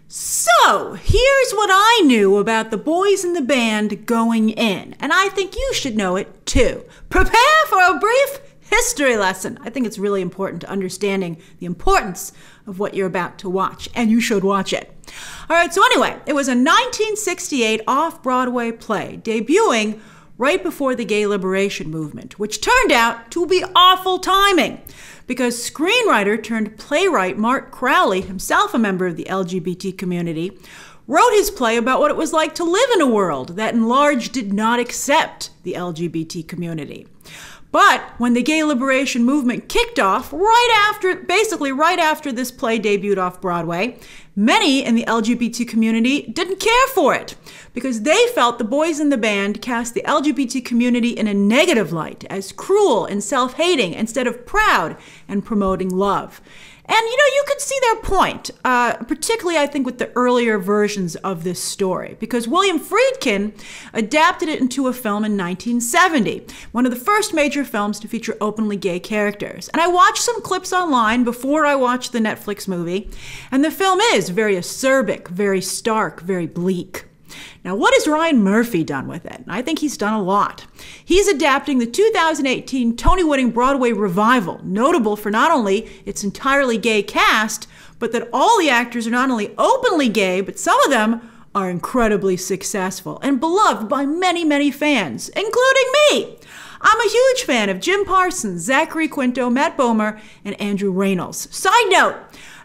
So, here's what I knew about the boys in the band going in, and I think you should know it too. Prepare for a brief history lesson. I think it's really important to understanding the importance of what you're about to watch, and you should watch it. All right, so anyway, it was a 1968 off-Broadway play debuting right before the gay liberation movement, which turned out to be awful timing because screenwriter turned playwright Mark Crowley, himself a member of the LGBT community, wrote his play about what it was like to live in a world that in large did not accept the LGBT community. But when the gay liberation movement kicked off basically right after this play debuted off Broadway, many in the LGBT community didn't care for it because they felt the boys in the band cast the LGBT community in a negative light as cruel and self-hating instead of proud and promoting love. And, you could see their point, particularly, I think, with the earlier versions of this story, because William Friedkin adapted it into a film in 1970, one of the first major films to feature openly gay characters. And I watched some clips online before I watched the Netflix movie, and the film is very acerbic, very stark, very bleak. Now, what has Ryan Murphy done with it? I think he's done a lot. He's adapting the 2018 Tony-winning Broadway revival, notable for not only its entirely gay cast, but that all the actors are not only openly gay, but some of them are incredibly successful and beloved by many, many fans, including me. I'm a huge fan of Jim Parsons, Zachary Quinto, Matt Bomer, and Andrew Reynolds. Side note,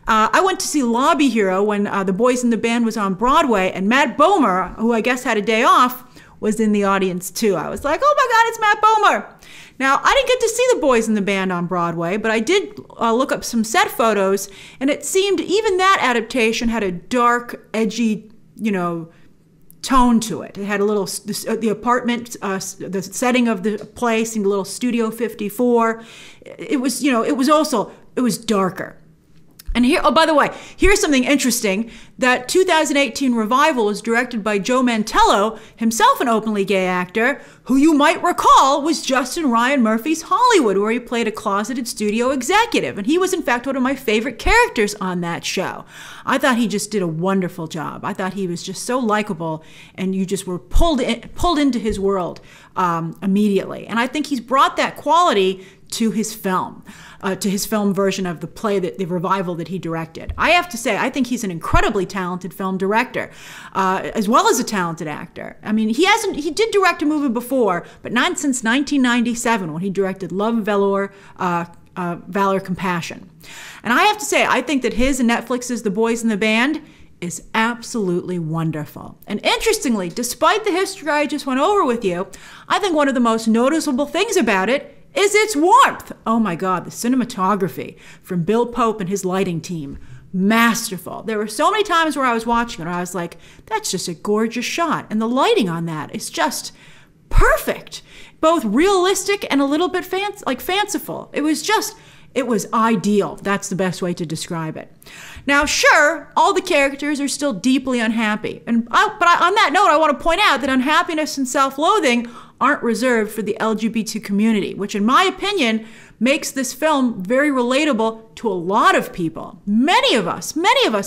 I went to see Lobby Hero when the boys in the band was on Broadway, and Matt Bomer, who I guess had a day off, was in the audience too. I was like, oh my God, it's Matt Bomer. Now, I didn't get to see the boys in the band on Broadway, but I did look up some set photos, and it seemed even that adaptation had a dark, edgy, tone to it. It had a little, the apartment, the setting of the play seemed a little Studio 54. It was darker. And here, oh, by the way, here's something interesting. That 2018 revival was directed by Joe Mantello, himself an openly gay actor, who you might recall was just in Ryan Murphy's Hollywood, where he played a closeted studio executive. And he was, in fact, one of my favorite characters on that show. I thought he just did a wonderful job. I thought he was just so likable, and you just were pulled into his world immediately. And I think he's brought that quality to his film version of the play, the revival that he directed. I have to say, I think he's an incredibly talented film director, as well as a talented actor. I mean, he did direct a movie before, but not since 1997 when he directed Love, Valor, Compassion. And I have to say, I think that his and Netflix's The Boys in the Band is absolutely wonderful. And interestingly, despite the history I just went over with you, I think one of the most noticeable things about it is its warmth. Oh my God, the cinematography from Bill Pope and his lighting team, masterful. There were so many times where I was watching it, I was like, that's just a gorgeous shot. And the lighting on that is just perfect, both realistic and a little bit fanciful. It was ideal. That's the best way to describe it. Now, sure, all the characters are still deeply unhappy. But on that note, I want to point out that unhappiness and self-loathing aren't reserved for the LGBT community, which in my opinion makes this film very relatable to a lot of people. Many of us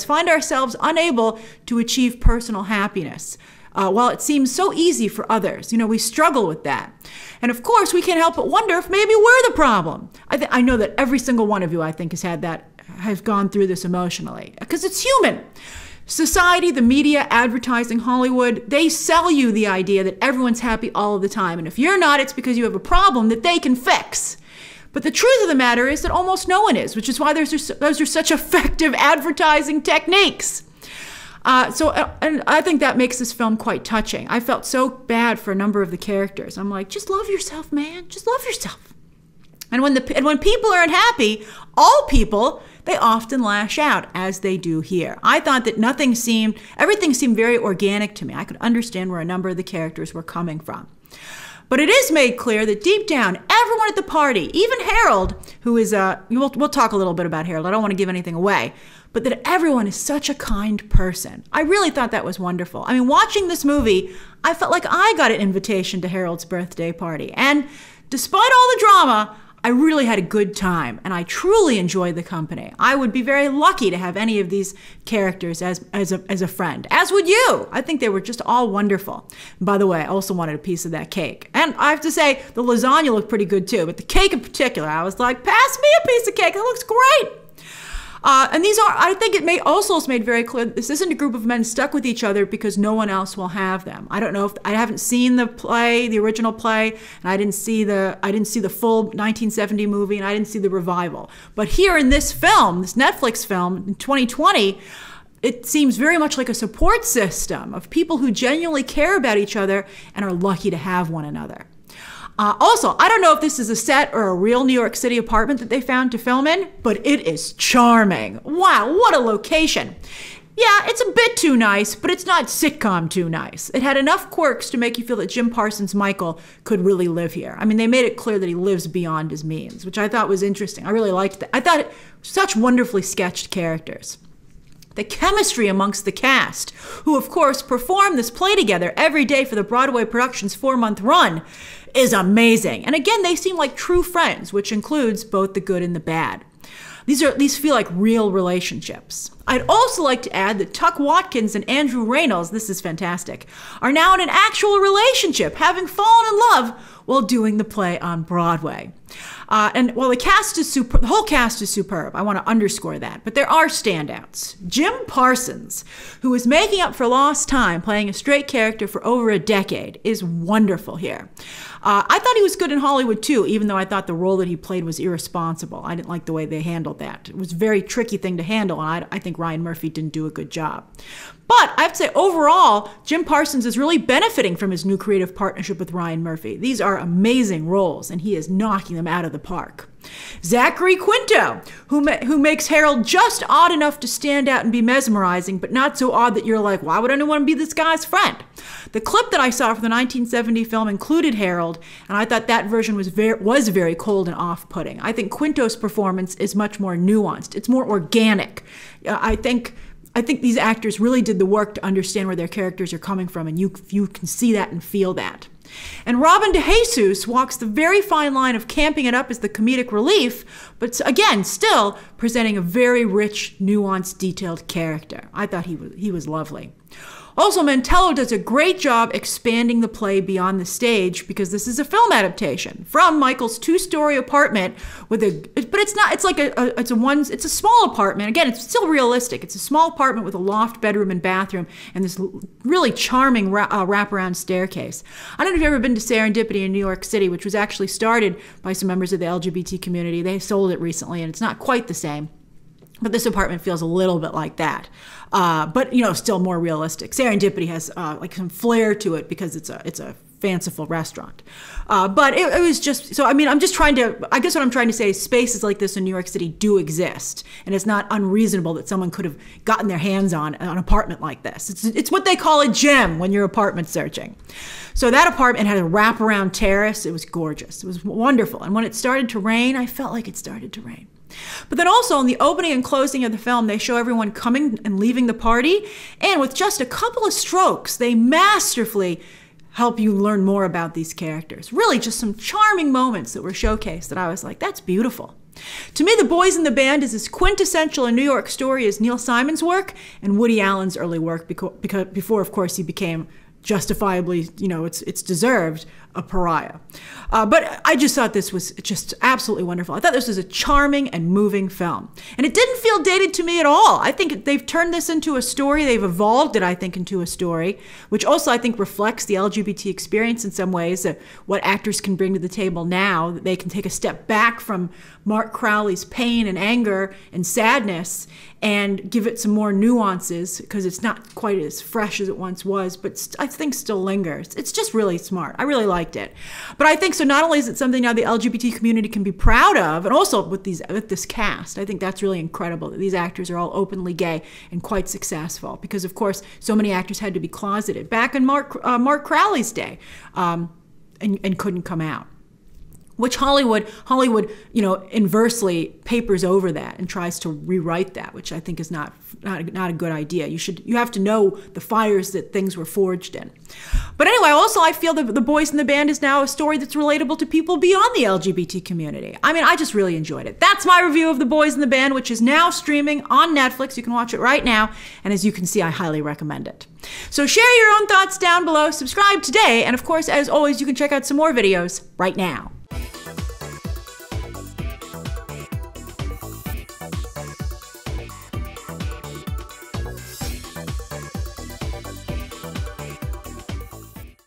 find ourselves unable to achieve personal happiness. While it seems so easy for others, we struggle with that. And of course, we can't help but wonder if maybe we're the problem. I know that every single one of you, I think, has gone through this emotionally, because it's human. Society, the media, advertising, Hollywood, they sell you the idea that everyone's happy all of the time. And if you're not, it's because you have a problem that they can fix. But the truth of the matter is that almost no one is, which is why those are such effective advertising techniques. And I think that makes this film quite touching. I felt so bad for a number of the characters. I'm like, just love yourself, man. Just love yourself. And when people are unhappy, all people, they often lash out, as they do here. I thought that everything seemed very organic to me. I could understand where a number of the characters were coming from. But it is made clear that deep down, everyone at the party, even Harold, who is we'll talk a little bit about Harold. I don't want to give anything away, but that everyone is such a kind person. I really thought that was wonderful. I mean, watching this movie, I felt like I got an invitation to Harold's birthday party. And despite all the drama, I really had a good time, and I truly enjoyed the company. I would be very lucky to have any of these characters as a friend, as would you. I think they were just all wonderful. And by the way, I also wanted a piece of that cake. And I have to say, the lasagna looked pretty good too, but the cake in particular, I was like, pass me a piece of cake, it looks great. And these are, I think it also is made very clear that this isn't a group of men stuck with each other because no one else will have them. I don't know if, I haven't seen the play, the original play, and I didn't see the full 1970 movie, and I didn't see the revival. But here in this film, this Netflix film in 2020, it seems very much like a support system of people who genuinely care about each other and are lucky to have one another. Also, I don't know if this is a set or a real New York City apartment that they found to film in, but it is charming. Wow, what a location. Yeah, it's a bit too nice, but it's not sitcom too nice. It had enough quirks to make you feel that Jim Parsons Michael could really live here. I mean, they made it clear that he lives beyond his means, which I thought was interesting. I really liked that. I thought it such wonderfully sketched characters. The chemistry amongst the cast, who of course perform this play together every day for the Broadway production's 4-month run, is amazing. And again, they seem like true friends, which includes both the good and the bad. These feel like real relationships. I'd also like to add that Tuck Watkins and Andrew Reynolds, this is fantastic, are now in an actual relationship, having fallen in love while doing the play on Broadway. And while the whole cast is superb, I want to underscore that, but there are standouts. Jim Parsons, who is making up for lost time playing a straight character for over a decade, is wonderful here. I thought he was good in Hollywood too, even though I thought the role that he played was irresponsible. I didn't like the way they handled that. It was a very tricky thing to handle, and I think Ryan Murphy didn't do a good job. But I have to say, overall, Jim Parsons is really benefiting from his new creative partnership with Ryan Murphy. These are amazing roles, and he is knocking them out of the park. Zachary Quinto, who makes Harold just odd enough to stand out and be mesmerizing, but not so odd that you're like, why would anyone be this guy's friend? The clip that I saw for the 1970 film included Harold, and I thought that version was very cold and off-putting. I think Quinto's performance is much more nuanced. It's more organic. I think these actors really did the work to understand where their characters are coming from, and you can see that and feel that. And Robin DeJesus walks the very fine line of camping it up as the comedic relief, but again, still presenting a very rich, nuanced, detailed character. I thought he was lovely. Also, Mantello does a great job expanding the play beyond the stage because this is a film adaptation from Michael's 2-story apartment but it's a small apartment. Again, it's still realistic. It's a small apartment with a loft, bedroom, and bathroom, and this really charming wraparound staircase. I don't know if you've ever been to Serendipity in New York City, which was actually started by some members of the LGBT community. They sold it recently, and it's not quite the same. But this apartment feels a little bit like that, but still more realistic. Serendipity has like some flair to it because it's a fanciful restaurant. But it was just, so I mean, I guess what I'm trying to say is spaces like this in New York City do exist, and it's not unreasonable that someone could have gotten their hands on an apartment like this. It's what they call a gem when you're apartment searching. So that apartment had a wraparound terrace. It was gorgeous. It was wonderful. And when it started to rain, I felt like it started to rain. But then also in the opening and closing of the film, they show everyone coming and leaving the party. And with just a couple of strokes, they masterfully help you learn more about these characters. Really just some charming moments that were showcased that I was like, that's beautiful. To me, The Boys in the Band is as quintessential a New York story as Neil Simon's work and Woody Allen's early work before, of course, he became justifiably, it's deserved, a pariah. But I just thought this was just absolutely wonderful. I thought this was a charming and moving film. And it didn't feel dated to me at all. I think they've turned this into a story. They've evolved it, I think, into a story, which also, I think, reflects the LGBT experience in some ways, what actors can bring to the table now. That they can take a step back from Mark Crowley's pain and anger and sadness and give it some more nuances because it's not quite as fresh as it once was, but I think still lingers. It's just really smart. I really liked it. But I think so not only is it something now the LGBT community can be proud of, and also with this cast, I think that's really incredible that these actors are all openly gay and quite successful because, of course, so many actors had to be closeted back in Mark Crowley's day and couldn't come out. which Hollywood, inversely papers over that and tries to rewrite that, which I think is not a good idea. You have to know the fires that things were forged in. But anyway, also I feel that The Boys in the Band is now a story that's relatable to people beyond the LGBT community. I mean, I just really enjoyed it. That's my review of The Boys in the Band, which is now streaming on Netflix. You can watch it right now. And as you can see, I highly recommend it. So share your own thoughts down below, subscribe today, and of course, as always, you can check out some more videos right now.